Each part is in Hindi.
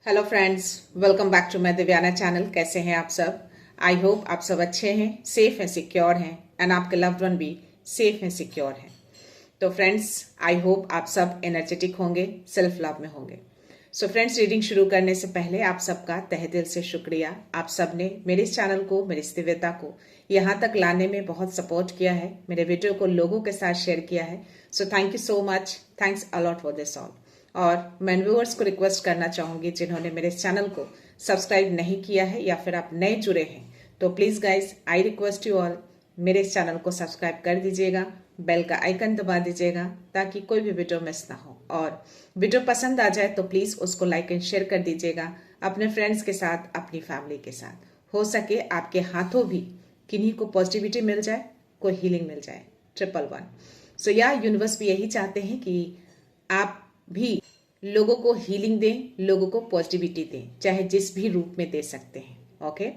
Hello friends, welcome back to my Divyana channel. कैसे हैं आप सब? आई होप आप सब अच्छे हैं, सेफ हैं, सिक्योर हैं एंड आपके लव्ड वन भी सेफ हैं, सिक्योर हैं। तो फ्रेंड्स, आई होप आप सब एनर्जेटिक होंगे, सेल्फ लव में होंगे। सो फ्रेंड्स, रीडिंग शुरू करने से पहले आप सबका तहे दिल से शुक्रिया। आप सब ने मेरे इस चैनल को, मेरी इस दिव्यता को यहाँ तक लाने में बहुत सपोर्ट किया है, मेरे वीडियो को लोगों के साथ शेयर किया है। So thank you so much, thanks a lot for this all. और मैं व्यूअर्स को रिक्वेस्ट करना चाहूंगी जिन्होंने मेरे इस चैनल को सब्सक्राइब नहीं किया है या फिर आप नए जुड़े हैं, तो please guys I request you all, मेरे इस चैनल को सब्सक्राइब कर दीजिएगा, बेल का आइकन दबा दीजिएगा ताकि कोई भी वीडियो मिस ना हो। और वीडियो पसंद आ जाए तो प्लीज उसको लाइक एंड शेयर कर दीजिएगा अपने फ्रेंड्स के साथ, अपनी फैमिली के साथ। हो सके आपके हाथों भी किन्हीं को पॉजिटिविटी मिल जाए, कोई हीलिंग मिल जाए। 111। सो या यूनिवर्स भी यही चाहते हैं कि आप भी लोगों को हीलिंग दें, लोगों को पॉजिटिविटी दें, चाहे जिस भी रूप में दे सकते हैं। ओके,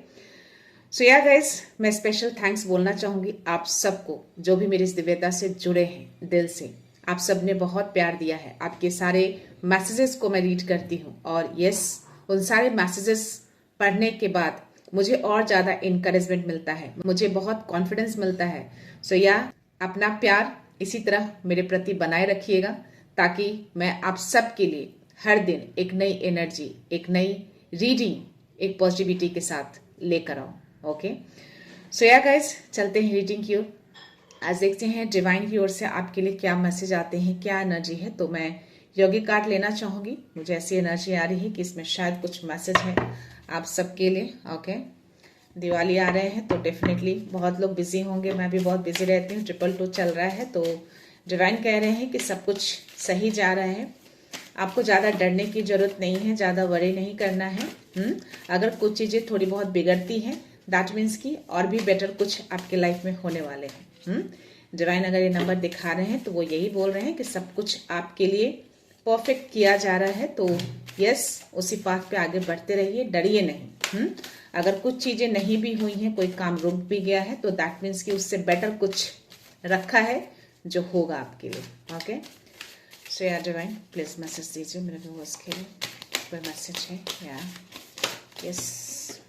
सो या गाइस, मैं स्पेशल थैंक्स बोलना चाहूंगी आप सबको जो भी मेरी इस दिव्यता से जुड़े हैं दिल से। आप सब ने बहुत प्यार दिया है, आपके सारे मैसेजेस को मैं रीड करती हूँ और यस, उन सारे मैसेजेस पढ़ने के बाद मुझे और ज्यादा इनकरेजमेंट मिलता है, मुझे बहुत कॉन्फिडेंस मिलता है। सो या अपना प्यार इसी तरह मेरे प्रति बनाए रखिएगा ताकि मैं आप सब के लिए हर दिन एक नई एनर्जी, एक नई रीडिंग, एक पॉजिटिविटी के साथ लेकर आऊं। ओके, सो या गाइस, चलते हैं रीडिंग की ओर। आज देखते हैं डिवाइन की ओर से आपके लिए क्या मैसेज आते हैं, क्या एनर्जी है। तो मैं योगी कार्ड लेना चाहूंगी, मुझे ऐसी एनर्जी आ रही है कि इसमें शायद कुछ मैसेज है आप सबके लिए। ओके, दिवाली आ रहे हैं तो डेफिनेटली बहुत लोग बिजी होंगे, मैं भी बहुत बिजी रहती हूँ। 222 चल रहा है तो डिवाइन कह रहे हैं कि सब कुछ सही जा रहा है, आपको ज़्यादा डरने की जरूरत नहीं है, ज़्यादा वरी नहीं करना है। अगर कुछ चीज़ें थोड़ी बहुत बिगड़ती हैं, दैट मीन्स कि और भी बेटर कुछ आपके लाइफ में होने वाले हैं। डिवाइन अगर ये नंबर दिखा रहे हैं तो वो यही बोल रहे हैं कि सब कुछ आपके लिए परफेक्ट किया जा रहा है। तो यस, उसी पाथ पे आगे बढ़ते रहिए, डरिए नहीं। अगर कुछ चीज़ें नहीं भी हुई हैं, कोई काम रुक भी गया है, तो दैट मीन्स कि उससे बेटर कुछ रखा है जो होगा आपके लिए। ओके, सो या डिवाइन प्लीज मैसेज दीजिए मेरे व्यूअर्स के लिए, कोई मैसेज है या यस।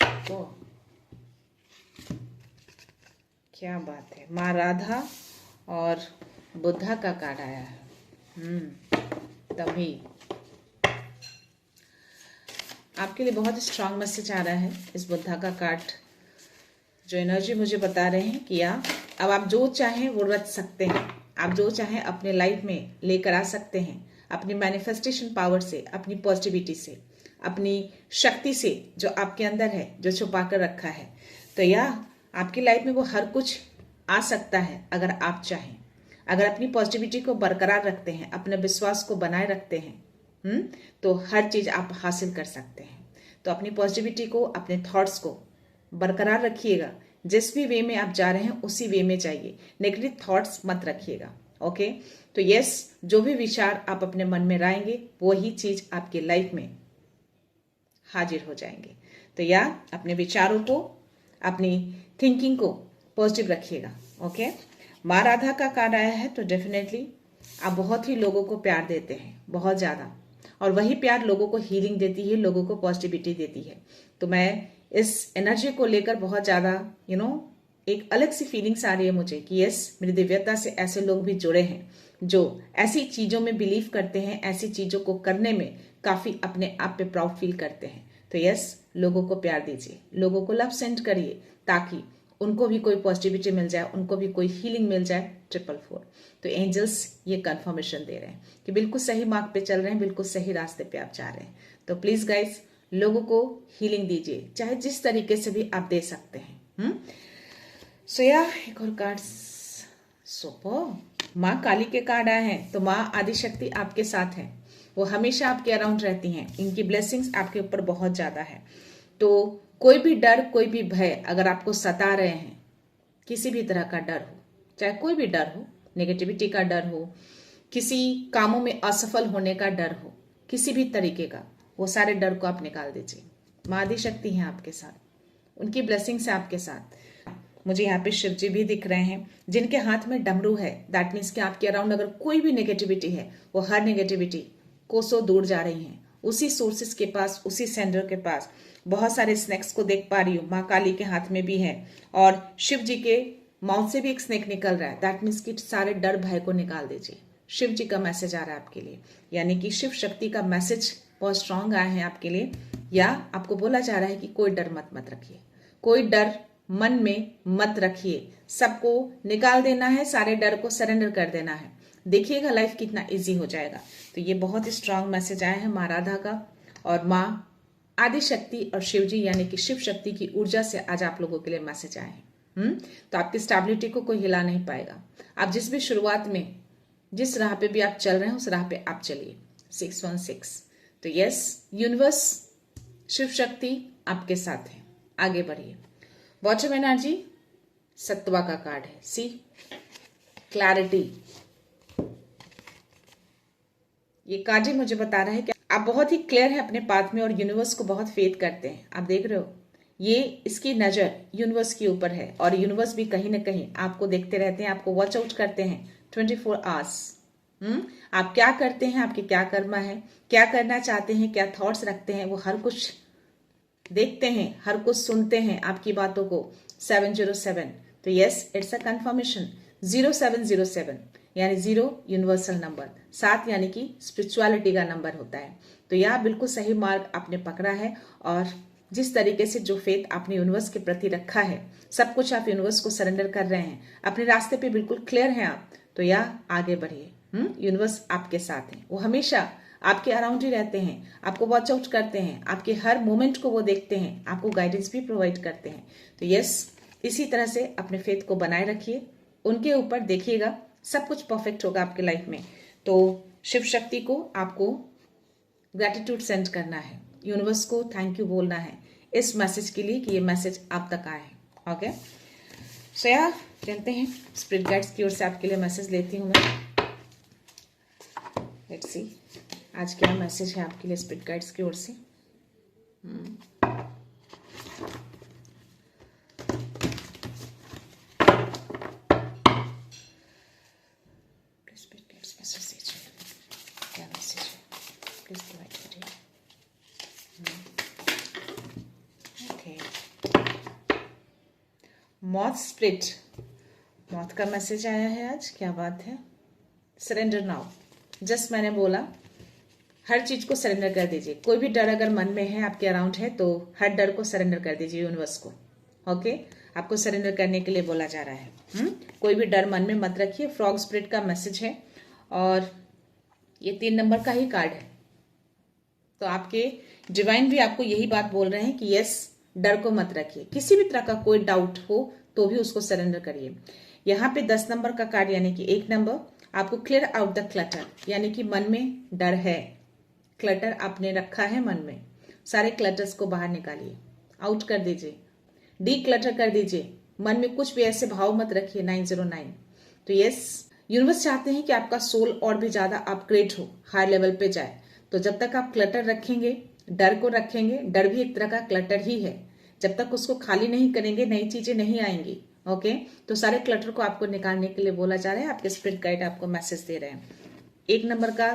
तो क्या बात है, माँ राधा और बुद्धा का कार्ड आया है। तभी आपके लिए बहुत स्ट्रांग मैसेज आ रहा है इस बुद्धा का कार्ड। जो एनर्जी मुझे बता रहे हैं कि अब आप जो चाहें वो रच सकते हैं, आप जो चाहें अपने लाइफ में लेकर आ सकते हैं, अपनी मैनिफेस्टेशन पावर से, अपनी पॉजिटिविटी से, अपनी शक्ति से जो आपके अंदर है, जो छुपा कर रखा है। तो आपकी लाइफ में वो हर कुछ आ सकता है अगर आप चाहें। अगर अपनी पॉजिटिविटी को बरकरार रखते हैं, अपने विश्वास को बनाए रखते हैं, तो हर चीज आप हासिल कर सकते हैं। तो अपनी पॉजिटिविटी को, अपने थॉट्स को बरकरार रखिएगा। जिस भी वे में आप जा रहे हैं उसी वे में जाइए, नेगेटिव थॉट्स मत रखिएगा। ओके, तो यस, जो भी विचार आप अपने मन में लाएंगे वही चीज आपकी लाइफ में हाजिर हो जाएंगे। तो अपने विचारों को, अपनी थिंकिंग को पॉजिटिव रखिएगा। ओके, माँ राधा का कार्ड आया है तो डेफिनेटली आप बहुत ही लोगों को प्यार देते हैं, बहुत ज्यादा, और वही प्यार लोगों को हीलिंग देती है, लोगों को पॉजिटिविटी देती है। तो मैं इस एनर्जी को लेकर बहुत ज्यादा एक अलग सी फीलिंग्स आ रही है मुझे कि यस, मेरी दिव्यता से ऐसे लोग भी जुड़े हैं जो ऐसी चीजों में बिलीव करते हैं, ऐसी चीजों को करने में काफी अपने आप पे प्राउड फील करते हैं। तो यस, लोगों को प्यार दीजिए, लोगों को लव सेंड करिए ताकि उनको भी कोई पॉजिटिविटी मिल जाए, उनको भी कोई हीलिंग मिल जाए। 444। तो एंजल्स ये कंफर्मेशन दे रहे हैं कि बिल्कुल सही मार्ग पे चल रहे हैं, बिल्कुल सही रास्ते पे आप जा रहे हैं। तो प्लीज गाइस, लोगों को हीलिंग दीजिए, चाहे जिस तरीके से भी आप दे सकते हैं। सो एक और कार्ड, माँ काली के कार्ड आए हैं। तो माँ आदिशक्ति आपके साथ है, वो हमेशा आपके अराउंड रहती हैं, इनकी ब्लेसिंग्स आपके ऊपर बहुत ज्यादा है। तो कोई भी डर, कोई भी भय अगर आपको सता रहे हैं, किसी भी तरह का डर हो, चाहे कोई भी डर हो, नेगेटिविटी का डर हो, किसी कामों में असफल होने का डर हो, किसी भी तरीके का, वो सारे डर को आप निकाल दीजिए। माँ आदिशक्ति हैं आपके साथ, उनकी ब्लेसिंग्स है आपके साथ। मुझे यहाँ पे शिव जी भी दिख रहे हैं जिनके हाथ में डमरू है। दैट मीन्स कि आपके अराउंड अगर कोई भी नेगेटिविटी है, वो हर नेगेटिविटी कोसों दूर जा रही है उसी सोर्सेस के पास, उसी सेंडर के पास बहुत सारे स्नेक्स को देख पा रही हूँ। माँ काली के हाथ में भी है और शिव जी के माउथ से भी एक स्नेक निकल रहा है। दैट मीन्स कि सारे डर भय को निकाल दीजिए। शिव जी का मैसेज आ रहा है आपके लिए, यानी कि शिव शक्ति का मैसेज बहुत स्ट्रांग आया है आपके लिए। या आपको बोला जा रहा है कि कोई डर मत रखिए, कोई डर मन में मत रखिए, सबको निकाल देना है, सारे डर को सरेंडर कर देना है। देखिएगा लाइफ कितना इजी हो जाएगा। तो ये बहुत ही स्ट्रांग मैसेज आया है माँ राधा का और माँ आदि शक्ति और शिव जी यानी कि शिव शक्ति की ऊर्जा से आज आप लोगों के लिए मैसेज आए हैं। तो आपकी स्टेबिलिटी को कोई हिला नहीं पाएगा। आप जिस भी शुरुआत में जिस राह पे भी आप चल रहे हैं उस राह पे आप चलिए। 616। तो यस, यूनिवर्स शिव शक्ति आपके साथ है, आगे बढ़िए। बॉटम एनर्जी सत्वा का कार्ड है। सी क्लैरिटी। ये कार्ड ही मुझे बता रहा है कि आप बहुत ही क्लियर है अपने पाथ में और यूनिवर्स को बहुत फेथ करते हैं। आप देख रहे हो, ये इसकी नजर यूनिवर्स के ऊपर है और यूनिवर्स भी कहीं ना कहीं आपको देखते रहते हैं, आपको वॉच आउट करते हैं 24 आवर्स। आप क्या करते हैं, आपके क्या कर्मा है, क्या करना चाहते हैं, क्या थॉट्स रखते हैं, वो हर कुछ देखते हैं, हर कुछ सुनते हैं आपकी बातों को। 707। तो यस, इट्स अ कंफर्मेशन। 0707 यानी 0 यूनिवर्सल नंबर, 7 यानी कि स्पिरिचुअलिटी का नंबर होता है। तो यह बिल्कुल सही मार्ग आपने पकड़ा है और जिस तरीके से जो फेथ आपने यूनिवर्स के प्रति रखा है, सब कुछ आप यूनिवर्स को सरेंडर कर रहे हैं, अपने रास्ते पे बिल्कुल क्लियर हैं आप। तो यह आगे बढ़िए। यूनिवर्स आपके साथ है, वो हमेशा आपके अराउंड ही रहते हैं, आपको वॉच आउट करते हैं, आपके हर मोमेंट को वो देखते हैं, आपको गाइडेंस भी प्रोवाइड करते हैं। तो यस, इसी तरह से अपने फेथ को बनाए रखिए, उनके ऊपर देखिएगा, सब कुछ परफेक्ट होगा आपके लाइफ में। तो शिव शक्ति को आपको ग्रेटिट्यूड सेंड करना है, यूनिवर्स को थैंक यू बोलना है इस मैसेज के लिए कि ये मैसेज आप तक आए हैं। ओके, सो यार चलते हैं, स्पिरिट गाइड्स की ओर से आपके लिए मैसेज लेती हूँ मैं। लेट्स सी आज क्या मैसेज है आपके लिए स्पिरिट गाइड्स की ओर से। स्पिरिट गाइड्स मैसेज दीजिए, क्या मैसेज है प्लीज प्रोवाइड करिए। ओके, मौत स्पिरिट, मौत का मैसेज आया है आज, क्या बात है। Surrender now. जस्ट मैंने बोला हर चीज को सरेंडर कर दीजिए। कोई भी डर अगर मन में है, आपके अराउंड है, तो हर डर को सरेंडर कर दीजिए यूनिवर्स को। ओके, आपको सरेंडर करने के लिए बोला जा रहा है। कोई भी डर मन में मत रखिए। फ्रॉग स्पिरिट का मैसेज है और ये 3 नंबर का ही कार्ड है। तो आपके डिवाइन भी आपको यही बात बोल रहे हैं कि यस, डर को मत रखिए, किसी भी तरह का कोई डाउट हो तो भी उसको सरेंडर करिए। यहाँ पे 10 नंबर का कार्ड यानी कि 1 नंबर, आपको क्लियर आउट द क्लटर, यानी कि मन में डर है, क्लटर आपने रखा है मन में, सारे क्लटर्स को बाहर निकालिए, आउट कर दीजिए, डी क्लटर कर दीजिए। मन में कुछ भी ऐसे भाव मत रखिए। 909। तो यस, यूनिवर्स चाहते हैं कि आपका सोल और भी ज्यादा अपग्रेड हो, हाई लेवल पे जाए। तो जब तक आप क्लटर रखेंगे, डर को रखेंगे, डर भी एक तरह का क्लटर ही है, जब तक उसको खाली नहीं करेंगे नई चीजें नहीं आएंगी। ओके, तो सारे क्लटर को आपको निकालने के लिए बोला जा रहा है। आपके स्पिरिट गाइड आपको मैसेज दे रहे हैं। 1 नंबर का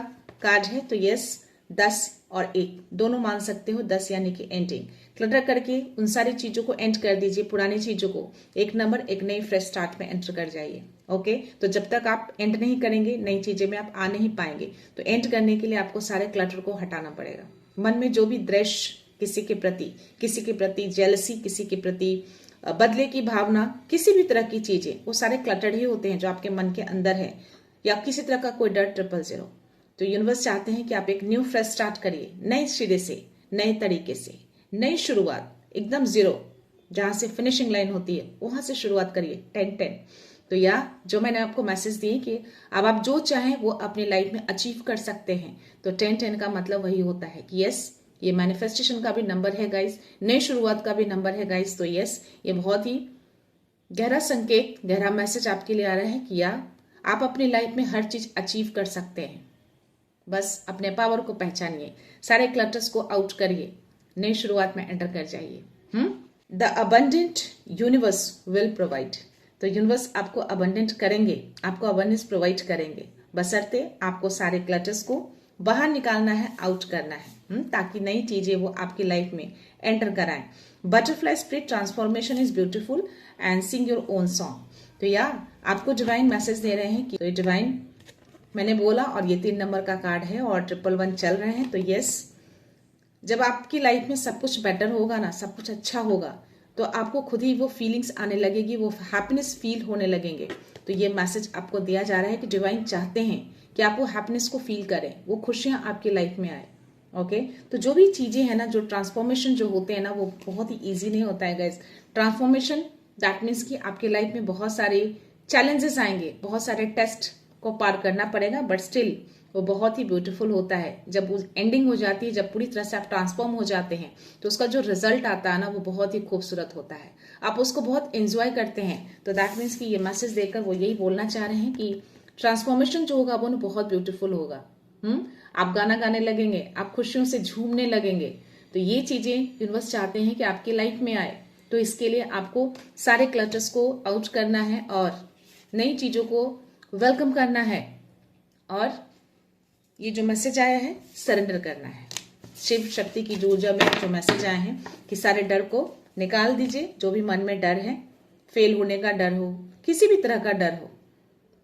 कार्ड है, तो यस, 10 और 1 दोनों मान सकते हो। 10 यानी कि एंडिंग, क्लटर करके उन सारी चीजों को एंड कर दीजिए, पुरानी चीजों को। 1 नंबर एक नई फ्रेश स्टार्ट में एंटर कर जाइए। ओके, तो जब तक आप एंड नहीं करेंगे, नई चीजें में आप आ नहीं पाएंगे। तो एंड करने के लिए आपको सारे क्लटर को हटाना पड़ेगा। मन में जो भी दृश्य, किसी के प्रति जेलसी, किसी के प्रति बदले की भावना, किसी भी तरह की चीजें, वो सारे क्लटर्ड ही होते हैं जो आपके मन के अंदर है, या किसी तरह का कोई डर 000। तो यूनिवर्स चाहते हैं कि आप एक न्यू फ्रेश स्टार्ट करिए, नए सिरे से, नए तरीके से, नई शुरुआत, एकदम 0, जहां से फिनिशिंग लाइन होती है वहां से शुरुआत करिए। 10-10। तो या जो मैंने आपको मैसेज दिए कि अब आप जो चाहें वो अपनी लाइफ में अचीव कर सकते हैं। तो 10-10 का मतलब वही होता है कि यस, ये मैनिफेस्टेशन का भी नंबर है गाइस, नई शुरुआत का भी नंबर है गाइस। तो यस, ये बहुत ही गहरा संकेत, गहरा मैसेज आपके लिए आ रहा है कि या आप अपनी लाइफ में हर चीज अचीव कर सकते हैं। बस अपने पावर को पहचानिए, सारे क्लटर्स को आउट करिए, नई शुरुआत में एंटर कर जाइए। The abundant universe will provide. तो यूनिवर्स आपको अबंडेंट करेंगे, आपको अबंडेंस प्रोवाइड करेंगे, बशर्ते आपको सारे क्लटर्स को बाहर निकालना है, आउट करना है, ताकि नई चीजें वो आपकी लाइफ में एंटर कराएं। Butterfly spirit transformation is beautiful and Singh your own song. तो यार आपको डिवाइन मैसेज दे रहे हैं कि तो डिवाइन मैंने बोला, और ये 3 नंबर का कार्ड है और 111 चल रहे हैं। तो यस, जब आपकी लाइफ में सब कुछ बेटर होगा ना, सब कुछ अच्छा होगा, तो आपको खुद ही वो फीलिंग्स आने लगेगी, वो हैप्पीनेस फील होने लगेंगे। तो ये मैसेज आपको दिया जा रहा है कि डिवाइन चाहते हैं कि आप वो हैप्पीनेस को फील करें, वो खुशियां आपकी लाइफ में आए। ओके, तो जो भी चीजें हैं ना, जो ट्रांसफॉर्मेशन जो होते हैं ना, वो बहुत ही ईजी नहीं होता है गाइस। ट्रांसफॉर्मेशन दैट मीन्स कि आपके लाइफ में बहुत सारे चैलेंजेस आएंगे, बहुत सारे टेस्ट को पार करना पड़ेगा, बट स्टिल वो बहुत ही ब्यूटीफुल होता है। जब वो एंडिंग हो जाती है, जब पूरी तरह से आप ट्रांसफॉर्म हो जाते हैं, तो उसका जो रिजल्ट आता है ना, वो बहुत ही खूबसूरत होता है, आप उसको बहुत एंजॉय करते हैं। तो दैट मीन्स कि ये मैसेज देकर वो यही बोलना चाह रहे हैं कि ट्रांसफॉर्मेशन जो होगा वो बहुत ब्यूटीफुल होगा। आप गाना गाने लगेंगे, आप खुशियों से झूमने लगेंगे। तो ये चीजें यूनिवर्स चाहते हैं कि आपकी लाइफ में आए। तो इसके लिए आपको सारे क्लटर्स को आउट करना है और नई चीजों को वेलकम करना है। और ये जो मैसेज आया है, सरेंडर करना है। शिव शक्ति की जो ऊर्जा में जो मैसेज आए हैं कि सारे डर को निकाल दीजिए। जो भी मन में डर है, फेल होने का डर हो, किसी भी तरह का डर हो,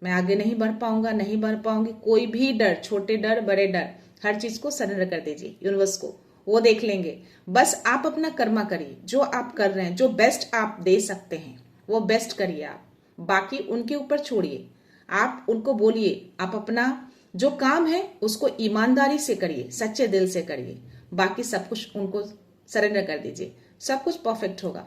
मैं आगे नहीं बढ़ पाऊंगा, नहीं बढ़ पाऊंगी, कोई भी डर, छोटे डर बड़े डर, हर चीज को सरेंडर कर दीजिए यूनिवर्स को, वो देख लेंगे। बस आप अपना कर्मा करिए, जो आप कर रहे हैं, जो बेस्ट आप दे सकते हैं वो बेस्ट करिए आप, बाकी उनके ऊपर छोड़िए। आप उनको बोलिए, आप अपना जो काम है उसको ईमानदारी से करिए, सच्चे दिल से करिए, बाकी सब कुछ उनको सरेंडर कर दीजिए, सब कुछ परफेक्ट होगा।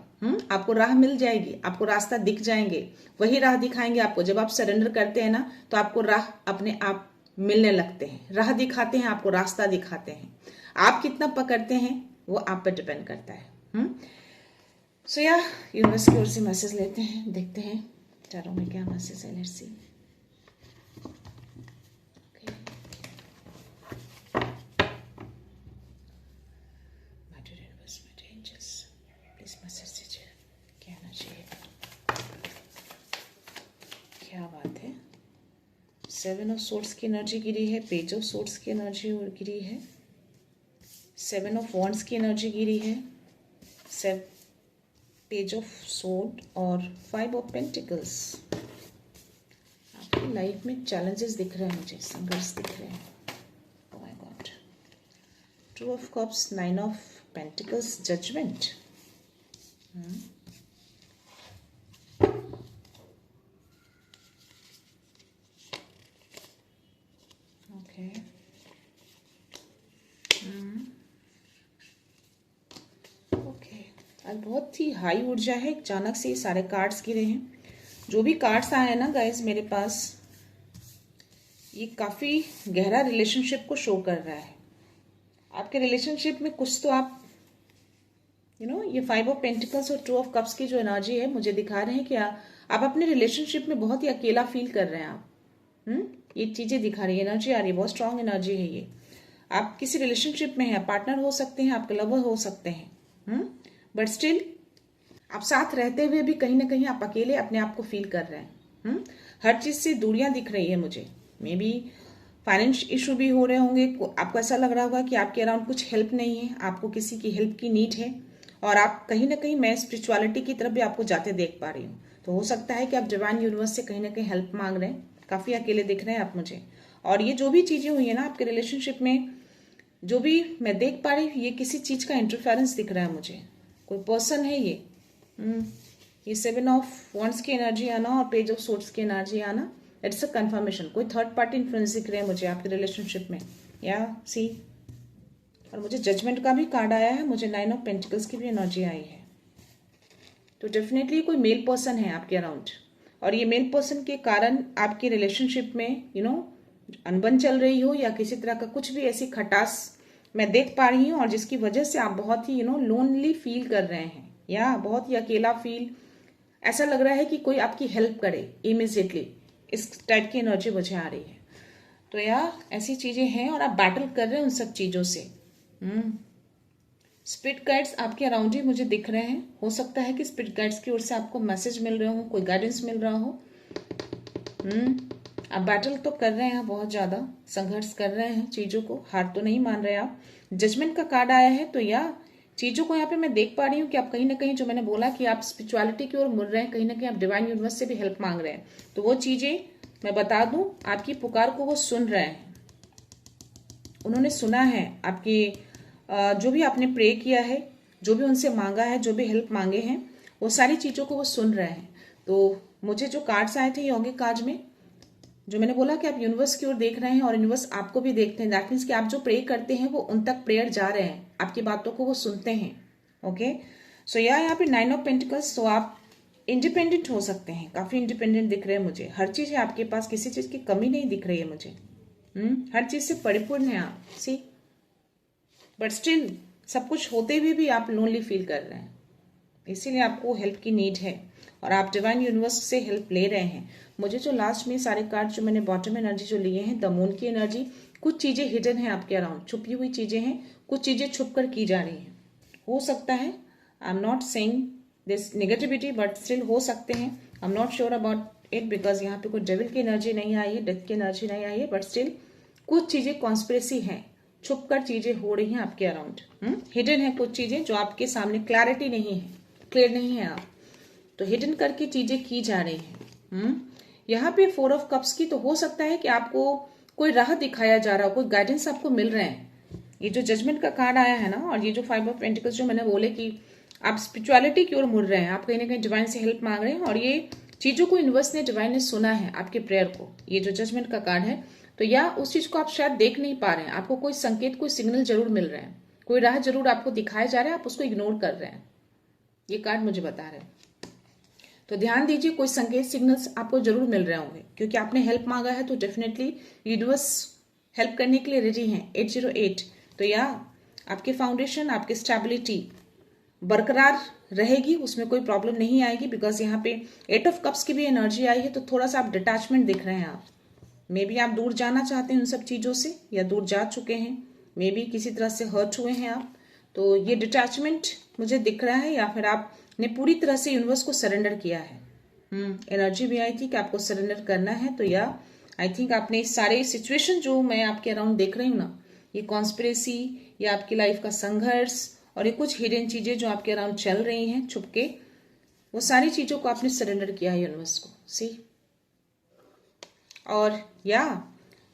आपको राह मिल जाएगी, आपको रास्ता दिख जाएंगे, वही राह दिखाएंगे आपको। जब आप सरेंडर करते हैं ना, तो आपको राह अपने आप मिलने लगते हैं, राह दिखाते हैं आपको, रास्ता दिखाते हैं। आप कितना पकड़ते हैं वो आप पर डिपेंड करता है। सो या यूनिवर्स की ओर से मैसेज लेते हैं, देखते हैं चारों में क्या मैसेज है। Let's see. क्या बात है। 7 ऑफ सोर्ड्स की एनर्जी गिरी है, पेज ऑफ सोर्ड्स की एनर्जी गिरी है, 7 ऑफ वॉन्ड्स की एनर्जी गिरी है, पेज ऑफ सोर्ड और 5 ऑफ पेंटिकल्स। आपकी लाइफ में चैलेंजेस दिख रहे हैं मुझे, संघर्ष दिख रहे हैं। Oh my god. 2 of cups, 9 of pentacles, judgement. Okay, okay. आज बहुत ही हाई ऊर्जा है, अचानक से ये सारे कार्ड्स गिरे हैं। जो भी कार्ड्स आए हैं ना गाइस मेरे पास, ये काफी गहरा रिलेशनशिप को शो कर रहा है। आपके रिलेशनशिप में कुछ तो आप ये 5 ऑफ पेंटिकल्स और 2 ऑफ कप्स की जो एनर्जी है मुझे दिखा रहे हैं कि आप अपने रिलेशनशिप में बहुत ही अकेला फील कर रहे हैं आप। ये चीजें दिखा रही है, एनर्जी आ रही है, बहुत स्ट्रांग एनर्जी है ये। आप किसी रिलेशनशिप में हैं, पार्टनर हो सकते हैं, आपके लवर हो सकते हैं, बट स्टिल आप साथ रहते हुए भी कहीं ना कहीं आप अकेले अपने आप को फील कर रहे हैं। हर चीज से दूरियां दिख रही है मुझे। मे बी फाइनेंस इशू भी हो रहे होंगे, आपको ऐसा लग रहा होगा कि आपके अराउंड कुछ हेल्प नहीं है, आपको किसी की हेल्प की नीड है, और आप कहीं ना कहीं मैं स्पिरिचुअलिटी की तरफ भी आपको जाते देख पा रही हूँ। तो हो सकता है कि आप डिवाइन यूनिवर्स से कहीं ना कहीं हेल्प मांग रहे हैं, काफी अकेले दिख रहे हैं आप मुझे। और ये जो भी चीजें हुई है ना आपके रिलेशनशिप में, जो भी मैं देख पा रही हूँ, ये किसी चीज का इंटरफेरेंस दिख रहा है मुझे, कोई पर्सन है ये 7 ऑफ वॉन्ड्स की एनर्जी आना और पेज ऑफ सोर्ड्स की एनर्जी आना, इट्स अ कंफर्मेशन। कोई थर्ड पार्टी इन्फ्लुएंस दिख रहे हैं मुझे आपके रिलेशनशिप में, या सी। और मुझे जजमेंट का भी कार्ड आया है, मुझे 9 ऑफ पेंटिकल्स की भी एनर्जी आई है। तो डेफिनेटली कोई मेल पर्सन है आपके अराउंड, और ये मेल पर्सन के कारण आपके रिलेशनशिप में अनबन चल रही हो, या किसी तरह का कुछ भी ऐसी खटास मैं देख पा रही हूँ, और जिसकी वजह से आप बहुत ही लोनली फील कर रहे हैं, या बहुत ही अकेला फील, ऐसा लग रहा है कि कोई आपकी हेल्प करे इमीजिएटली, इस टाइप की एनर्जी मुझे आ रही है। तो या ऐसी चीजें हैं और आप बैटल कर रहे हैं उन सब चीजों से। स्पिरिट गाइड्स आपके अराउंड ही मुझे दिख रहे हैं। हो सकता है कि स्पिरिट गाइड्स की ओर से आपको मैसेज मिल रहे हो, कोई गाइडेंस मिल रहा हो। आप बैटल तो कर रहे हैं, बहुत ज्यादा संघर्ष कर रहे हैं चीजों को, हार तो नहीं मान रहे आप। जजमेंट का कार्ड आया है, तो या चीजों को यहाँ पे मैं देख पा रही हूँ कि आप कहीं ना कहीं, जो मैंने बोला कि आप स्पिरिचुअलिटी की ओर मुड़ रहे हैं, कहीं ना कहीं आप डिवाइन यूनिवर्स से भी हेल्प मांग रहे हैं। तो वो चीजें मैं बता दूं, आपकी पुकार को वो सुन रहे हैं, उन्होंने सुना है आपकी जो भी आपने प्रे किया है, जो भी उनसे मांगा है, जो भी हेल्प मांगे हैं, वो सारी चीजों को वो सुन रहे हैं। तो मुझे जो कार्ड्स आए थे यौगिक कार्ड में, जो मैंने बोला कि आप यूनिवर्स की ओर देख रहे हैं और यूनिवर्स आपको भी देखते हैं, दैट मीन्स कि आप जो प्रे करते हैं वो उन तक प्रेयर जा रहे हैं, आपकी बातों को वो सुनते हैं। ओके, सो यहाँ पे 9 ऑफ पेंटिकल्स, तो आप इंडिपेंडेंट हो सकते हैं, काफी इंडिपेंडेंट दिख रहे हैं मुझे, हर चीज है आपके पास, किसी चीज की कमी नहीं दिख रही है मुझे। हर चीज से परिपूर्ण है आप, सी, बट स्टिल सब कुछ होते हुए भी आप लोनली फील कर रहे हैं, इसीलिए आपको हेल्प की नीड है और आप डिवाइन यूनिवर्स से हेल्प ले रहे हैं। मुझे जो लास्ट में सारे कार्ड जो मैंने बॉटम एनर्जी जो लिए हैं, द मून की एनर्जी, कुछ चीजें हिडन है आपके अराउंड, छुपी हुई चीजें हैं, कुछ चीजें छुप कर की जा रही हैं, हो सकता है, I am not saying this negativity, but still हो सकते हैं, I am not sure about it, because यहाँ पे कोई डेविल की एनर्जी नहीं आई है, डेथ की एनर्जी नहीं आई है, बट स्टिल कुछ चीजें कॉन्स्पिरेसी है, छुप कर चीजें हो रही हैं आपके अराउंड, हिडन है कुछ चीजें जो आपके सामने क्लैरिटी नहीं है, क्लियर नहीं है आप, तो हिडन करके चीजें की जा रही हैं। यहाँ पे 4 ऑफ कप्स की, तो हो सकता है कि आपको कोई राह दिखाया जा रहा हो, कोई गाइडेंस आपको मिल रहे हैं। ये जो जजमेंट का कार्ड आया है ना, और ये जो 5 ऑफ पेंटिकल्स जो मैंने बोले कि आप स्पिरिचुअलिटी की ओर मुड़ रहे हैं, आप कहीं ना कहीं डिवाइन से हेल्प मांग रहे हैं, और ये चीजों को यूनिवर्स ने, डिवाइन ने सुना है आपके प्रेयर को, ये जो जजमेंट का कार्ड है। तो या उस चीज को आप शायद देख नहीं पा रहे हैं, आपको कोई संकेत, कोई सिग्नल जरूर मिल रहे हैं, कोई राह जरूर आपको दिखाया जा रहा है, आप उसको इग्नोर कर रहे हैं, ये कार्ड मुझे बता रहे हैं। तो ध्यान दीजिए, कोई संकेत, सिग्नल्स आपको जरूर मिल रहे होंगे, क्योंकि आपने हेल्प मांगा है, तो डेफिनेटली यूनिवर्स हेल्प करने के लिए रेडी है। 808, तो या आपके फाउंडेशन, आपकी स्टेबिलिटी बरकरार रहेगी, उसमें कोई प्रॉब्लम नहीं आएगी, बिकॉज यहाँ पे 8 ऑफ कप्स की भी एनर्जी आई है, तो थोड़ा सा आप डिटैचमेंट दिख रहे हैं आप, मे बी आप दूर जाना चाहते हैं उन सब चीजों से, या दूर जा चुके हैं, मे बी किसी तरह से हर्ट हुए हैं आप, तो ये डिटैचमेंट मुझे दिख रहा है, या फिर आपने पूरी तरह से यूनिवर्स को सरेंडर किया है। एनर्जी भी आई थी कि आपको सरेंडर करना है, तो या आई थिंक आपने सारे सिचुएशन जो मैं आपके अराउंड देख रही हूँ ना, ये कॉन्स्पिरेसी, या आपकी लाइफ का संघर्ष, और ये कुछ हिडन चीजें जो आपके अराउंड चल रही हैं छुपके, वो सारी चीजों को आपने सरेंडर किया है यूनिवर्स को, सी। और या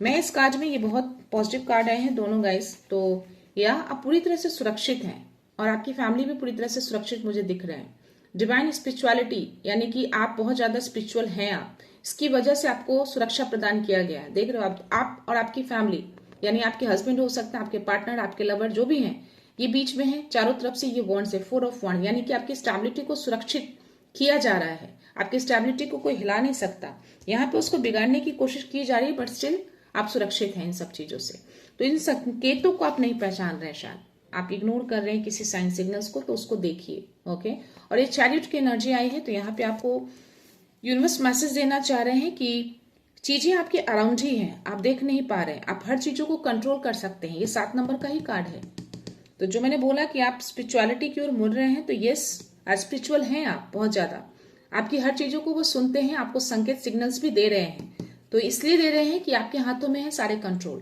मैं इस कार्ड में, ये बहुत पॉजिटिव कार्ड आए हैं दोनों गाइस, तो या आप पूरी तरह से सुरक्षित हैं, और आपकी फैमिली भी पूरी तरह से सुरक्षित मुझे दिख रहे हैं। डिवाइन स्पिरिचुअलिटी, यानी कि आप बहुत ज्यादा स्पिरिचुअल हैं, आप इसकी वजह से आपको सुरक्षा प्रदान किया गया है, देख रहे हो आप और आपकी फैमिली, यानी आपके हस्बैंड हो सकते हैं, आपके पार्टनर, आपके लवर, जो भी हैं, ये बीच में है, चारों तरफ से ये वॉन्ड से 4 ऑफ वॉन्ड, यानी कि आपकी स्टेबिलिटी को सुरक्षित किया जा रहा है, आपकी स्टेबिलिटी को कोई हिला नहीं सकता, यहाँ पे उसको बिगाड़ने की कोशिश की जा रही है, बट स्टिल आप सुरक्षित हैं इन सब चीजों से। तो इन संकेतों को आप नहीं पहचान रहे, शायद आप इग्नोर कर रहे हैं किसी साइन सिग्नल्स को, तो उसको देखिए। ओके, और ये चैरियट की एनर्जी आई है, तो यहाँ पे आपको यूनिवर्स मैसेज देना चाह रहे हैं कि चीजें आपके अराउंड ही हैं, आप देख नहीं पा रहे हैं, आप हर चीजों को कंट्रोल कर सकते हैं। ये 7 नंबर का ही कार्ड है। तो जो मैंने बोला कि आप स्पिरिचुअलिटी की ओर मुड़ रहे हैं, तो यस, स्पिरिचुअल हैं आप बहुत ज्यादा, आपकी हर चीजों को वो सुनते हैं, आपको संकेत सिग्नल्स भी दे रहे हैं, तो इसलिए दे रहे हैं कि आपके हाथों में है सारे कंट्रोल,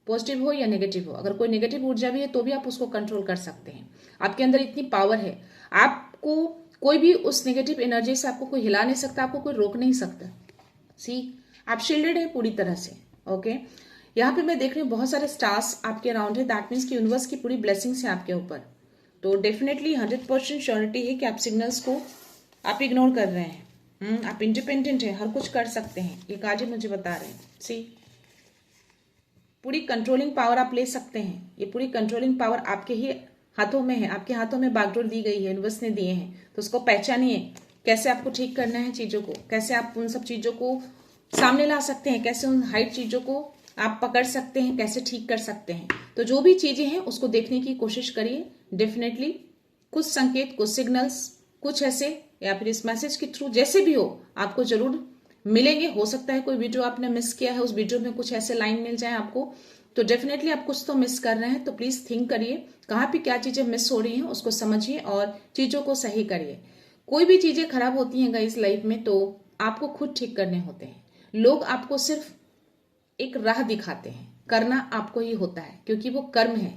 पॉजिटिव हो या नेगेटिव हो। अगर कोई नेगेटिव ऊर्जा भी है तो भी आप उसको कंट्रोल कर सकते हैं, आपके अंदर इतनी पावर है, आपको कोई भी उस नेगेटिव एनर्जी से आपको कोई हिला नहीं सकता, आपको कोई रोक नहीं सकता। सी, आप शील्डेड है पूरी तरह से। ओके, यहाँ पे मैं देख रही हूँ बहुत सारे स्टार्स आपके अराउंड है, दैट मीन्स कि यूनिवर्स की पूरी ब्लेसिंग्स है आपके ऊपर। तो डेफिनेटली 100% श्योरिटी है कि आप सिग्नल्स को आप इग्नोर कर रहे हैं। आप इंडिपेंडेंट हैं, हर कुछ कर सकते हैं, ये कार्ड मुझे बता रहे हैं। सी, पूरी कंट्रोलिंग पावर आप ले सकते हैं, ये पूरी कंट्रोलिंग पावर आपके ही हाथों में है, आपके हाथों में बागडोर दी गई है, यूनिवर्स ने दिए हैं, तो उसको पहचानिए, कैसे आपको ठीक करना है चीजों को, कैसे आप उन सब चीजों को सामने ला सकते हैं, कैसे उन हाइट चीजों को आप पकड़ सकते हैं, कैसे ठीक कर सकते हैं। तो जो भी चीजें हैं उसको देखने की कोशिश करिए। डेफिनेटली कुछ संकेत, कुछ सिग्नल्स, कुछ ऐसे, या फिर इस मैसेज के थ्रू जैसे भी हो आपको जरूर मिलेंगे। हो सकता है कोई वीडियो आपने मिस किया है, उस वीडियो में कुछ ऐसे लाइन मिल जाए आपको, तो डेफिनेटली आप कुछ तो मिस कर रहे हैं। तो प्लीज थिंक करिए कहाँ पे क्या चीजें मिस हो रही हैं, उसको समझिए और चीजों को सही करिए। कोई भी चीजें खराब होती हैं गाइस लाइफ में, तो आपको खुद ठीक करने होते हैं, लोग आपको सिर्फ एक राह दिखाते हैं, करना आपको ही होता है, क्योंकि वो कर्म है।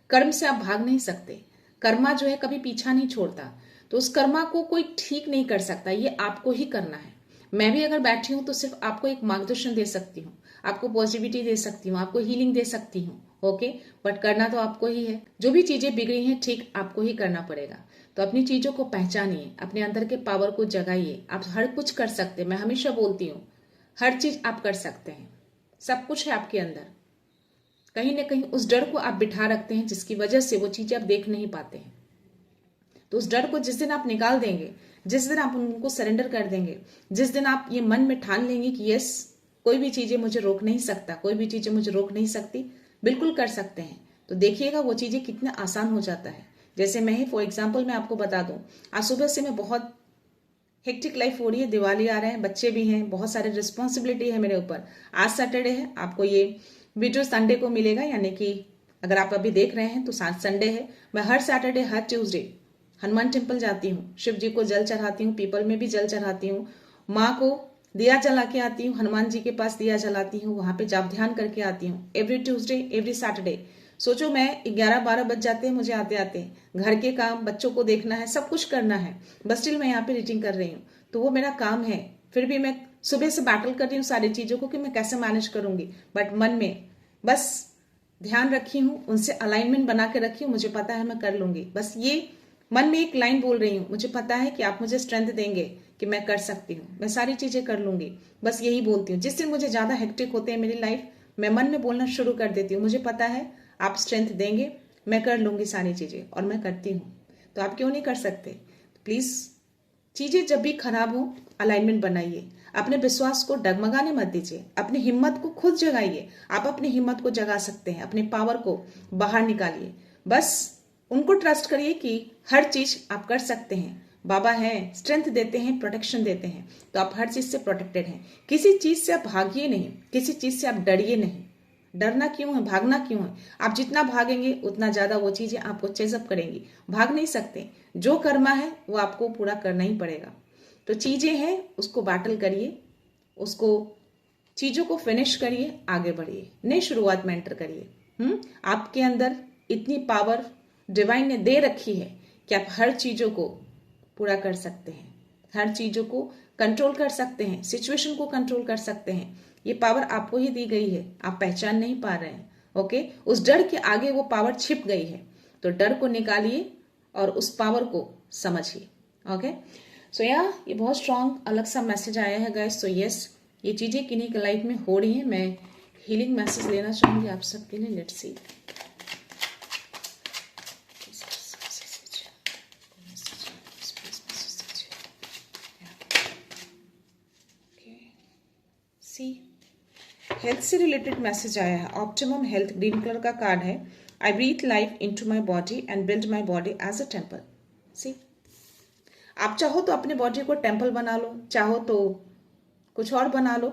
कर्म से आप भाग नहीं सकते। कर्मा जो है कभी पीछा नहीं छोड़ता, तो उस कर्मा को कोई ठीक नहीं कर सकता, ये आपको ही करना है। मैं भी अगर बैठी हूं तो सिर्फ आपको एक मार्गदर्शन दे सकती हूँ, आपको पॉजिटिविटी दे सकती हूँ, आपको हीलिंग दे सकती हूँ, ओके। बट करना तो आपको ही है। जो भी चीजें बिगड़ी हैं ठीक आपको ही करना पड़ेगा। तो अपनी चीजों को पहचानिए, अपने अंदर के पावर को जगाइए। आप हर कुछ कर सकते हैं, मैं हमेशा बोलती हूँ हर चीज आप कर सकते हैं, सब कुछ है आपके अंदर। कहीं ना कहीं उस डर को आप बिठा रखते हैं जिसकी वजह से वो चीजें आप देख नहीं पाते हैं। तो उस डर को जिस दिन आप निकाल देंगे, जिस दिन आप उनको सरेंडर कर देंगे, जिस दिन आप ये मन में ठान लेंगे कि यस, कोई भी चीजें मुझे रोक नहीं सकता, कोई भी चीजें मुझे रोक नहीं सकती, बिल्कुल कर सकते हैं, तो देखिएगा वो चीजें कितना आसान हो जाता है। जैसे मैं ही फॉर एग्जाम्पल मैं आपको बता दूं, आज सुबह से मैं बहुत हेक्टिक लाइफ हो रही है, दिवाली आ रहे हैं, बच्चे भी हैं, बहुत सारे रिस्पॉन्सिबिलिटी है मेरे ऊपर। आज सैटरडे है, आपको ये वीडियो संडे को मिलेगा, यानी कि अगर आप अभी देख रहे हैं तो संडे है। मैं हर सैटरडे हर ट्यूसडे हनुमान टेम्पल जाती हूँ, शिव जी को जल चढ़ाती हूँ, पीपल में भी जल चढ़ाती हूँ, माँ को दिया जला के आती हूँ, हनुमान जी के पास दिया जलाती हूँ, वहां पे जाप ध्यान करके आती हूँ। Every Tuesday every Saturday. सोचो मैं 11-12 बज जाते हैं मुझे आते आते, घर के काम, बच्चों को देखना है, सब कुछ करना है, बस स्टिल मैं यहाँ पे रीडिंग कर रही हूँ। तो वो मेरा काम है। फिर भी मैं सुबह से बैटल कर रही हूँ सारी चीजों को कि मैं कैसे मैनेज करूंगी, बट मन में बस ध्यान रखी हूँ, उनसे अलाइनमेंट बना के रखी हूँ, मुझे पता है मैं कर लूंगी। बस ये मन में एक लाइन बोल रही हूँ, मुझे पता है कि आप मुझे स्ट्रेंथ देंगे कि मैं कर सकती हूँ, मैं सारी चीजें कर लूंगी। बस यही बोलती हूँ। जिस दिन मुझे ज्यादा हेक्टिक होते हैं मेरी लाइफ, मैं मन में बोलना शुरू कर देती हूँ, मुझे पता है आप स्ट्रेंथ देंगे, मैं कर लूंगी सारी चीजें, और मैं करती हूँ। तो आप क्यों नहीं कर सकते? प्लीज चीजें जब भी खराब हो, अलाइनमेंट बनाइए, अपने विश्वास को डगमगाने मत दीजिए, अपनी हिम्मत को खुद जगाइए। आप अपनी हिम्मत को जगा सकते हैं, अपने पावर को बाहर निकालिए। बस उनको ट्रस्ट करिए कि हर चीज आप कर सकते हैं। बाबा हैं, स्ट्रेंथ देते हैं, प्रोटेक्शन देते हैं, तो आप हर चीज से प्रोटेक्टेड हैं। किसी चीज से आप भागिए नहीं, किसी चीज से आप डरिए नहीं। डरना क्यों है, भागना क्यों है? आप जितना भागेंगे उतना ज्यादा वो चीजें आपको चेजअप करेंगी। भाग नहीं सकते, जो कर्मा है वो आपको पूरा करना ही पड़ेगा। तो चीजें हैं उसको बैटल करिए, उसको चीजों को फिनिश करिए, आगे बढ़िए, नई शुरुआत में एंटर करिए। आपके अंदर इतनी पावर डिवाइन ने दे रखी है कि आप हर चीजों को पूरा कर सकते हैं, हर चीजों को कंट्रोल कर सकते हैं, सिचुएशन को कंट्रोल कर सकते हैं। ये पावर आपको ही दी गई है, आप पहचान नहीं पा रहे हैं, ओके। उस डर के आगे वो पावर छिप गई है, तो डर को निकालिए और उस पावर को समझिए, ओके। सो ये बहुत स्ट्रांग अलग सा मैसेज आया है गाइस। सो यस, ये चीजें किन्हीं की लाइफ में हो रही है। मैं हीलिंग मैसेज लेना चाहूंगी आप सबके लिए। Let's see. हेल्थ से रिलेटेड मैसेज आया है, ऑप्टिमम हेल्थ, ग्रीन कलर का कार्ड है। I breathe life into my body and build my body as a temple. See, आप चाहो तो अपने बॉडी को टेम्पल बना लो, चाहो तो कुछ और बना लो,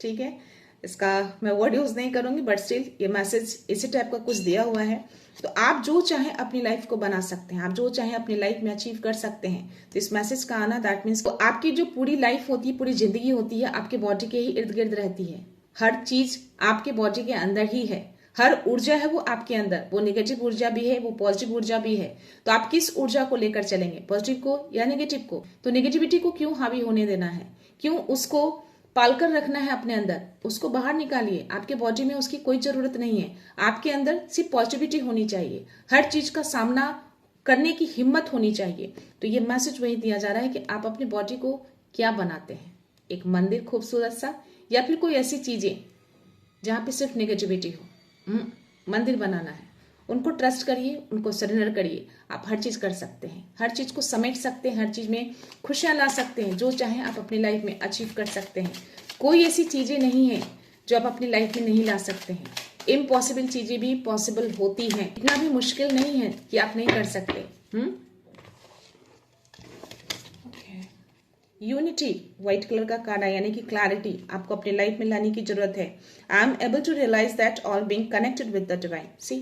ठीक है। इसका मैं वर्ड यूज नहीं करूंगी, बट स्टिल ये मैसेज इसी टाइप का कुछ दिया हुआ है। तो आप जो चाहे अपनी लाइफ को बना सकते हैं, आप जो चाहे अपनी लाइफ में अचीव कर सकते हैं। तो इस मैसेज का आना दैट मीन्स आपकी जो पूरी लाइफ होती है, पूरी जिंदगी होती है, आपके बॉडी के ही इर्द गिर्द रहती है। हर चीज आपके बॉडी के अंदर ही है, हर ऊर्जा है वो आपके अंदर, वो नेगेटिव ऊर्जा भी है, वो पॉजिटिव ऊर्जा भी है। तो आप किस ऊर्जा को लेकर चलेंगे, पॉजिटिव को या नेगेटिव को? तो नेगेटिविटी को क्यों हावी होने देना है, क्यों उसको पालकर रखना है अपने अंदर? उसको बाहर निकालिए, आपके बॉडी में उसकी कोई जरूरत नहीं है। आपके अंदर सिर्फ पॉजिटिविटी होनी चाहिए, हर चीज का सामना करने की हिम्मत होनी चाहिए। तो ये मैसेज वही दिया जा रहा है कि आप अपनी बॉडी को क्या बनाते हैं, एक मंदिर खूबसूरत सा, या फिर कोई ऐसी चीजें जहां पे सिर्फ नेगेटिविटी हो। मंदिर बनाना है, उनको ट्रस्ट करिए, उनको सरेंडर करिए। आप हर चीज कर सकते हैं, हर चीज को समेट सकते हैं, हर चीज में खुशियां ला सकते हैं, जो चाहे आप अपनी लाइफ में अचीव कर सकते हैं। कोई ऐसी चीजें नहीं है जो आप अपनी लाइफ में नहीं ला सकते हैं। इम्पॉसिबल चीजें भी पॉसिबल होती हैं, इतना भी मुश्किल नहीं है कि आप नहीं कर सकते। यूनिटी, व्हाइट कलर का कार्ड है, यानी कि क्लैरिटी आपको अपनी लाइफ में लाने की जरूरत है। I am able to realise that all being connected with the divine. See,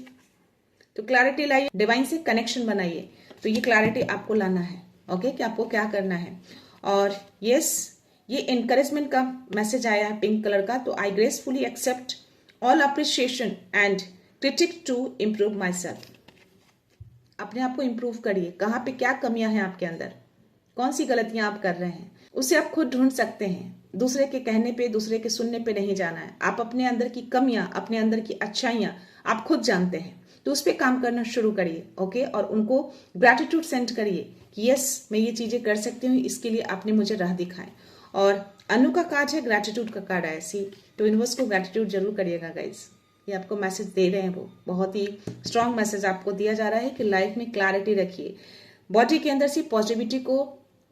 तो क्लैरिटी लाइए, डिवाइन से कनेक्शन बनाइए। तो ये क्लैरिटी आपको लाना है, ओके, कि आपको क्या करना है। और यस, ये एनकरेजमेंट का मैसेज आया है पिंक कलर का। तो I gracefully accept all appreciation and critic to improve myself. अपने आप को इम्प्रूव करिए। कहाँ पे क्या कमियां हैं आपके अंदर, कौन सी गलतियां आप कर रहे हैं, उसे आप खुद ढूंढ सकते हैं। दूसरे के कहने पे, दूसरे के सुनने पे नहीं जाना है। आप अपने अंदर की कमियां, अपने अंदर की अच्छाइयां आप खुद जानते हैं, तो उस पर काम करना शुरू करिए। ओके, और उनको ग्रैटिट्यूड सेंड करिए कि यस मैं ये चीजें कर सकती हूँ, इसके लिए आपने मुझे राह दिखाए। और अनु का कार्ड है, ग्रैटिट्यूड का कार्ड है। सी तो यूनिवर्स को ग्रैटिट्यूड जरूर करिएगा गाइज। ये आपको मैसेज दे रहे हैं, वो बहुत ही स्ट्रांग मैसेज आपको दिया जा रहा है कि लाइफ में क्लैरिटी रखिए, बॉडी के अंदर से पॉजिटिविटी को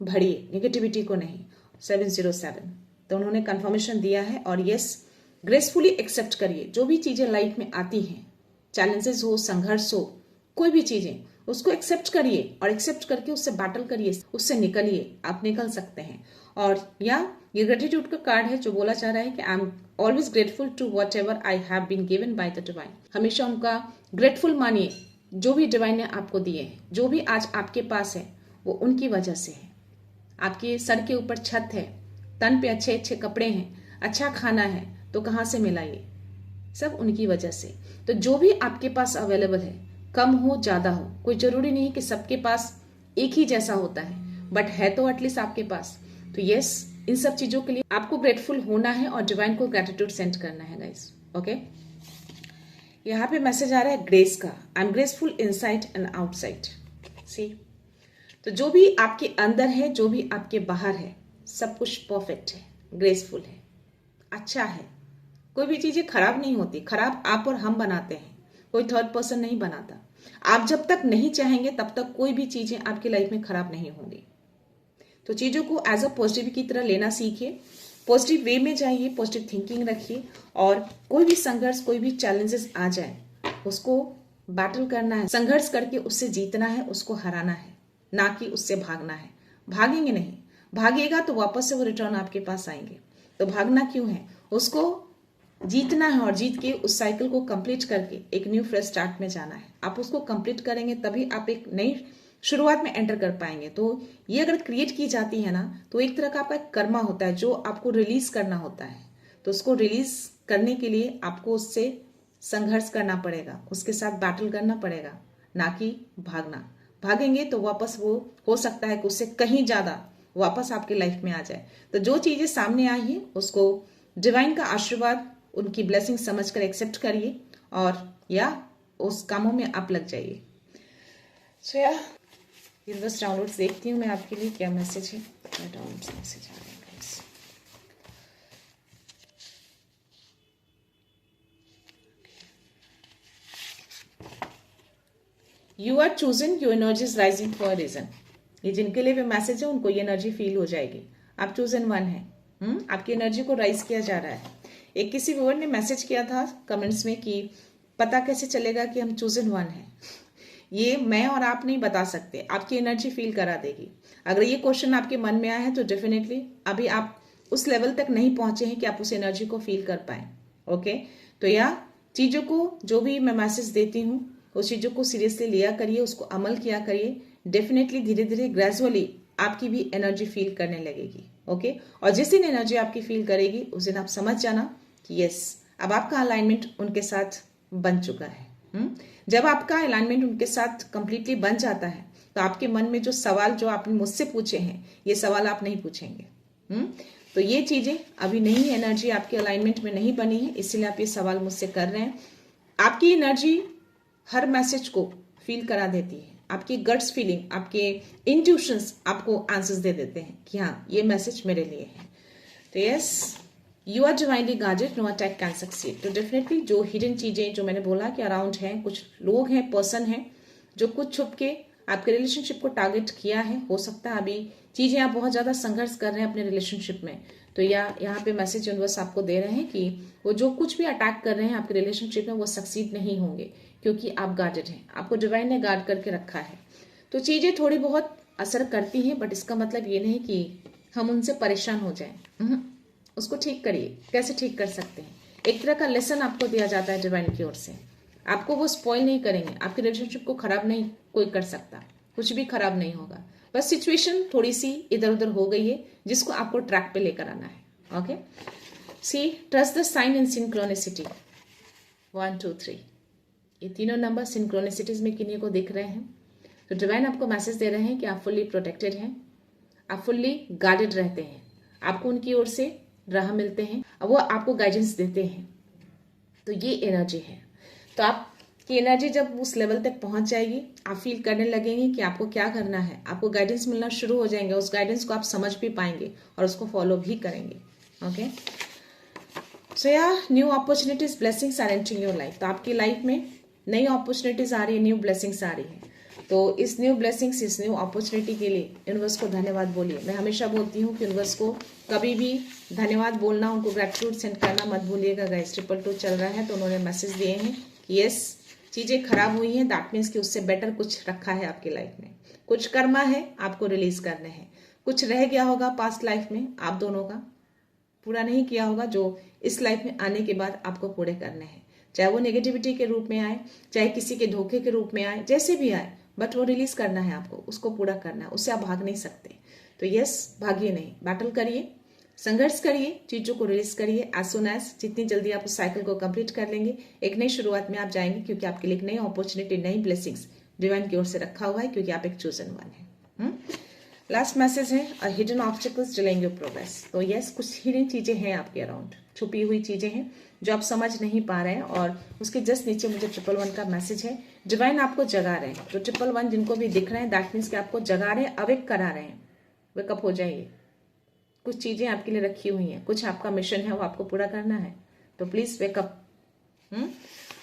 भरिए, नेगेटिविटी को नहीं। 707 तो उन्होंने कंफर्मेशन दिया है। और यस, ग्रेसफुली एक्सेप्ट करिए जो भी चीजें लाइफ में आती हैं, चैलेंजेस हो, संघर्ष हो, कोई भी चीजें, उसको एक्सेप्ट करिए और एक्सेप्ट करके उससे बैटल करिए, उससे निकलिए। आप निकल सकते हैं। और या ये ग्रेटिट्यूड का कार्ड है जो बोला जा रहा है कि I am always grateful to whatever I have been given by the divine. हमेशा उनका ग्रेटफुल मानिए, जो भी डिवाइन ने आपको दिए हैं, जो भी आज आपके पास है वो उनकी वजह से है। आपके सर के ऊपर छत है, तन पे अच्छे अच्छे कपड़े हैं, अच्छा खाना है, तो कहाँ से मिला ये? सब उनकी वजह से। तो जो भी आपके पास अवेलेबल है, कम हो ज्यादा हो, कोई जरूरी नहीं कि सबके पास एक ही जैसा होता है, बट है तो एटलीस्ट आपके पास। तो यस, इन सब चीजों के लिए आपको ग्रेटफुल होना है और डिवाइन को ग्रेटिट्यूड सेंड करना है गाइस। ओके, यहाँ पे मैसेज आ रहा है ग्रेस का। I am graceful inside and outside. See तो जो भी आपके अंदर है, जो भी आपके बाहर है, सब कुछ परफेक्ट है, ग्रेसफुल है, अच्छा है। कोई भी चीजें खराब नहीं होती। खराब आप और हम बनाते हैं, कोई थर्ड पर्सन नहीं बनाता। आप जब तक नहीं चाहेंगे तब तक कोई भी चीजें आपकी लाइफ में खराब नहीं होंगी। तो चीजों को एज अ पॉजिटिव की तरह लेना सीखिए, पॉजिटिव वे में जाइए, पॉजिटिव थिंकिंग रखिए। और कोई भी संघर्ष, कोई भी चैलेंजेस आ जाए, उसको बैटल करना है, संघर्ष करके उससे जीतना है, उसको हराना है, ना कि उससे भागना है। भागेंगे नहीं, भागेगा तो वापस से वो रिटर्न आपके पास आएंगे। तो भागना क्यों है? उसको जीतना है और जीत के उस साइकिल को कंप्लीट करके एक न्यू फ्रेश स्टार्ट में जाना है। आप उसको कंप्लीट करेंगे तभी आप एक नई शुरुआत में एंटर कर पाएंगे। तो ये अगर क्रिएट की जाती है ना, तो एक तरह का आपका कर्मा होता है जो आपको रिलीज करना होता है। तो उसको रिलीज करने के लिए आपको उससे संघर्ष करना पड़ेगा, उसके साथ बैटल करना पड़ेगा, ना कि भागना। भागेंगे तो वापस वो हो सकता है कि उससे कहीं ज्यादा वापस आपके लाइफ में आ जाए। तो जो चीजें सामने आई है उसको डिवाइन का आशीर्वाद, उनकी ब्लेसिंग समझकर एक्सेप्ट करिए और या उस कामों में आप लग जाइए। सो या यूनिवर्स डाउनलोड्स देखती हूँ मैं आपके लिए क्या मैसेज है। डाउनलोड्स मैसेज आ रहे हैं guys. You are chosen, your energy is rising for a reason. ये जिनके लिए भी मैसेज है उनको ये एनर्जी फील हो जाएगी। आप चूजन वन है। आपकी एनर्जी को राइज किया जा रहा है। एक किसी व्यूअर ने मैसेज किया था कमेंट्स में कि पता कैसे चलेगा कि हम चूजन वन है। ये मैं और आप नहीं बता सकते, आपकी एनर्जी फील करा देगी। अगर ये क्वेश्चन आपके मन में आया है तो डेफिनेटली अभी आप उस लेवल तक नहीं पहुंचे हैं कि आप उस एनर्जी को फील कर पाए। ओके, तो या चीजों को, जो भी मैं मैसेज देती हूँ उस चीजों को सीरियसली लिया करिए, उसको अमल किया करिए। डेफिनेटली धीरे धीरे ग्रेजुअली आपकी भी एनर्जी फील करने लगेगी। ओके, और जिस दिन एनर्जी आपकी फील करेगी उस दिन आप समझ जाना कि यस, अब आपका अलाइनमेंट उनके साथ बन चुका है। जब आपका अलाइनमेंट उनके साथ कंप्लीटली बन जाता है तो आपके मन में जो सवाल जो आपने मुझसे पूछे हैं, ये सवाल आप नहीं पूछेंगे। तो ये चीजें अभी नहीं, एनर्जी आपके अलाइनमेंट में नहीं बनी है, इसलिए आप ये सवाल मुझसे कर रहे हैं। आपकी एनर्जी हर मैसेज को फील करा देती है। आपकी गट्स फीलिंग, आपके इंट्यूशंस आपको आंसर्स दे देते हैं कि हाँ ये मैसेज मेरे लिए है। तो yes, you are divinely guided, no attack can succeed. तो डेफिनेटली जो हिडन चीजें जो मैंने बोला कि अराउंड हैं, कुछ लोग हैं, पर्सन हैं जो कुछ छुप के आपके रिलेशनशिप को टारगेट किया है। हो सकता है अभी चीजें आप बहुत ज्यादा संघर्ष कर रहे हैं अपने रिलेशनशिप में, तो यहाँ पे मैसेज यूनिवर्स आपको दे रहे हैं कि वो जो कुछ भी अटैक कर रहे हैं आपके रिलेशनशिप में वो सक्सीड नहीं होंगे, क्योंकि आप गार्डेड हैं, आपको डिवाइन ने गार्ड करके रखा है। तो चीजें थोड़ी बहुत असर करती हैं, बट इसका मतलब ये नहीं कि हम उनसे परेशान हो जाएं। उसको ठीक करिए। कैसे ठीक कर सकते हैं? एक तरह का लेसन आपको दिया जाता है डिवाइन की ओर से। आपको वो स्पॉइल नहीं करेंगे, आपके रिलेशनशिप को खराब नहीं कोई कर सकता, कुछ भी खराब नहीं होगा। बस सिचुएशन थोड़ी सी इधर उधर हो गई है जिसको आपको ट्रैक पे लेकर आना है। Okay, see trust the sign in synchronicity 1 2 3, ये तीनों नंबर सिंक्रोनिसिटीज में किन्हीं को दिख रहे हैं। तो डिवाइन आपको मैसेज दे रहे हैं कि आप फुल्ली प्रोटेक्टेड हैं, आप फुल्ली गार्डेड रहते हैं, आपको उनकी ओर से राह मिलते हैं, वो आपको गाइडेंस देते हैं। तो ये एनर्जी है। तो आपकी एनर्जी जब उस लेवल तक पहुंच जाएगी, आप फील करने लगेंगे कि आपको क्या करना है, आपको गाइडेंस मिलना शुरू हो जाएंगे, उस गाइडेंस को आप समझ भी पाएंगे और उसको फॉलो भी करेंगे। ओके, सो या new opportunities blessings are entering your life. तो आपकी लाइफ में नई अपॉर्चुनिटीज आ रही है, न्यू ब्लेसिंग्स आ रही है। तो इस न्यू ब्लेसिंग्स, इस न्यू अपॉर्चुनिटी के लिए यूनिवर्स को धन्यवाद बोलिए। मैं हमेशा बोलती हूँ कि यूनिवर्स को कभी भी धन्यवाद बोलना, उनको ग्रेटिट्यूड सेंड करना मत भूलिएगा। गाइस 222 चल रहा है तो उन्होंने मैसेज दिए हैं कि यस, चीज़ें खराब हुई हैं, दैट मीन्स कि उससे बेटर कुछ रखा है आपकी लाइफ में। कुछ कर्मा है, आपको रिलीज करने हैं। कुछ रह गया होगा पास्ट लाइफ में, आप दोनों का पूरा नहीं किया होगा, जो इस लाइफ में आने के बाद आपको पूरे करने हैं। चाहे वो नेगेटिविटी के रूप में आए, चाहे किसी के धोखे के रूप में आए, जैसे भी आए, बट वो रिलीज करना है आपको, उसको पूरा करना है, उससे आप भाग नहीं सकते। तो यस, भागिए नहीं, बैटल करिए, संघर्ष करिए, चीजों को रिलीज करिए। एज सुन एज जितनी जल्दी आप उस साइकिल को कंप्लीट कर लेंगे, एक नई शुरुआत में आप जाएंगे, क्योंकि आपके लिए एक नई अपॉर्चुनिटी, नई ब्लेसिंग्स डिवाइन की ओर से रखा हुआ है, क्योंकि आप एक चूजन वन है। लास्ट मैसेज है, a hidden obstacles delaying your progress. तो यस, कुछ हिडन चीजें हैं आपके अराउंड, छुपी हुई चीजें हैं जो आप समझ नहीं पा रहे हैं। और उसके जस्ट नीचे मुझे 111 का मैसेज है, डिवाइन आपको जगा रहे हैं। तो 111 जिनको भी दिख रहे हैं, दैट मीन्स कि आपको जगा रहे हैं, अवेक करा रहे हैं। वेकअप हो जाइए, कुछ चीजें आपके लिए रखी हुई हैं, कुछ आपका मिशन है वो आपको पूरा करना है। तो प्लीज वेकअप।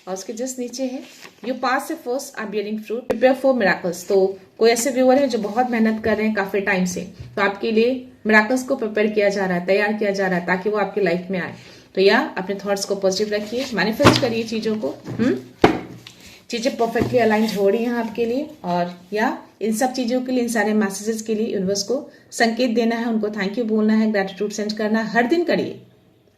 और उसके जस्ट नीचे है, your past efforts are bearing fruit, prepare for miracles. तो कोई ऐसे व्यूअर है जो बहुत मेहनत कर रहे हैं काफी टाइम से, तो आपके लिए मिराकल्स को प्रिपेयर किया जा रहा है, तैयार किया जा रहा है, ताकि वो आपकी लाइफ में आए। तो या अपने थॉट्स को पॉजिटिव रखिए, मैनिफेस्ट करिए चीजों को। चीजें परफेक्टली अलाइंड हो रही हैं आपके लिए। और या इन सब चीजों के लिए, इन सारे मैसेजेस के लिए यूनिवर्स को संकेत देना है, उनको थैंक यू बोलना है, ग्रेटिट्यूड सेंड करना है। हर दिन करिए,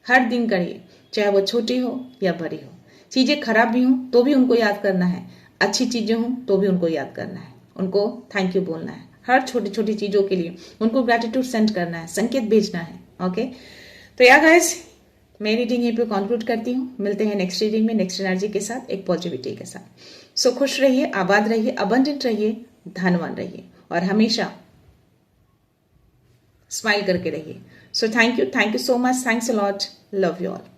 हर दिन करिए, चाहे वो छोटी हो या बड़ी हो। चीजें खराब भी हों तो भी उनको याद करना है, अच्छी चीजें हों तो भी उनको याद करना है, उनको थैंक यू बोलना है। हर छोटी छोटी चीजों के लिए उनको ग्रेटिट्यूड सेंड करना है, संकेत भेजना है। ओके, तो या गाइस, मैं रीडिंग यहीं पे कंक्लूड करती हूँ। मिलते हैं नेक्स्ट रीडिंग में, नेक्स्ट एनर्जी के साथ, एक पॉजिटिविटी के साथ। सो खुश रहिए, आबाद रहिए, अबंडेंट रहिए, धनवान रहिए और हमेशा स्माइल करके रहिए। So thank you so much, thanks a lot, love you all.